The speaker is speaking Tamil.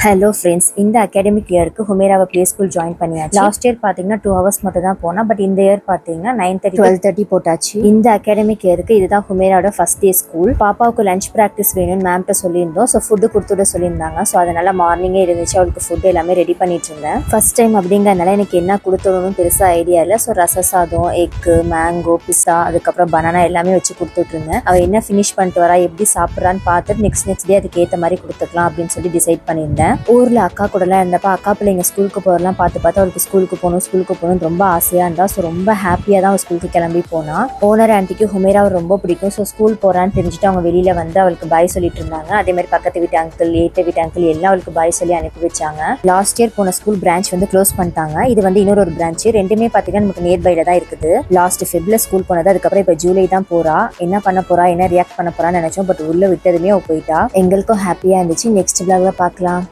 ஹலோ ஃப்ரெண்ட்ஸ், இந்த அகாடமிக் இயருக்கு ஹுமேராவை ப்ளே ஸ்கூல் ஜாயின் பண்ணியாச்சு. லாஸ்ட் இயர் பார்த்தீங்கன்னா 2 hours மட்டும் தான் போனால், பட் இந்த இயர் பார்த்தீங்கன்னா 9:30 12:30 போட்டாச்சு. இந்த அகாடமிக் இயருக்கு இதுதான் ஹுமேராவோட ஃபர்ஸ்ட் டே ஸ்கூல். பாப்பாவுக்கு லஞ்ச் ப்ராக்டிஸ் வேணும்னு மேம்கிட்ட சொல்லியிருந்தோம். ஸோ ஃபுட்டு கொடுத்துட சொல்லியிருந்தாங்க. ஸோ அதனால மார்னிங்கே இருந்துச்சு, அவளுக்கு ஃபுட்டு எல்லாமே ரெடி பண்ணிட்டு இருந்தேன். ஃபர்ஸ்ட் டைம் அப்படிங்கிறதுனால எனக்கு என்ன கொடுத்துடணும் பெருசாக ஐடியா இல்லை. ஸோ ரச சாதம், எக்கு, மேங்கோ, பிஸ்ஸா, அதுக்கப்புறம் பனானா எல்லாமே வச்சு கொடுத்துட்டு இருந்தேன். அவள் என்ன ஃபினிஷ் பண்ணிட்டு வரா, எப்படி சாப்பிட்றான்னு பார்த்துட்டு நெக்ஸ்ட் டே அதுக்கு ஏற்ற மாதிரி கொடுத்துக்கலாம் அப்படின்னு சொல்லி டிசைட் பண்ணியிருந்தேன். ஊரில் அக்கா கூடலாம் இருந்தப்போ அக்கா பிள்ளைங்க ஸ்கூலுக்கு போகிறலாம் பார்த்து அவளுக்கு ஸ்கூலுக்கு போகணும்னு ரொம்ப ஆசையாக இருந்தா. ஸோ ரொம்ப ஹாப்பியாக தான் அவள் ஸ்கூலுக்கு கிளம்பி போனா. ஓனர் ஆண்டிக்கு ஹுமேராவை ரொம்ப பிடிக்கும். ஸோ ஸ்கூல் போகிறான்னு தெரிஞ்சுட்டு அவங்க வெளியில் வந்து அவளுக்கு பாய் சொல்லிட்டு இருந்தாங்க. அதே மாதிரி பக்கத்து வீட்டு அங்கிள், ஏற்ற வீட்டு அங்கிள் எல்லாம் அவளுக்கு பாய் சொல்லி அனுப்பி வச்சாங்க. லாஸ்ட் இயர் போன ஸ்கூல் பிரான்ச் வந்து க்ளோஸ் பண்ணிட்டாங்க. இது வந்து இன்னொரு பிரான்ச். ரெண்டுமே பார்த்தீங்கன்னா நமக்கு நியர்பைல தான் இருக்குது. லாஸ்ட் ஃபெப்ல ஸ்கூல் போனது. அதுக்கப்புறம் இப்போ ஜூலை தான் போறா. என்ன பண்ண போறா, என்ன ரியாக்ட் பண்ண போறான்னு நினைச்சோம். பட் உள்ள விட்டதுமே அவ போயிட்டா. எங்களுக்கும் ஹாப்பியா இருந்துச்சு. நெக்ஸ்ட் vlogல பார்க்கலாம்.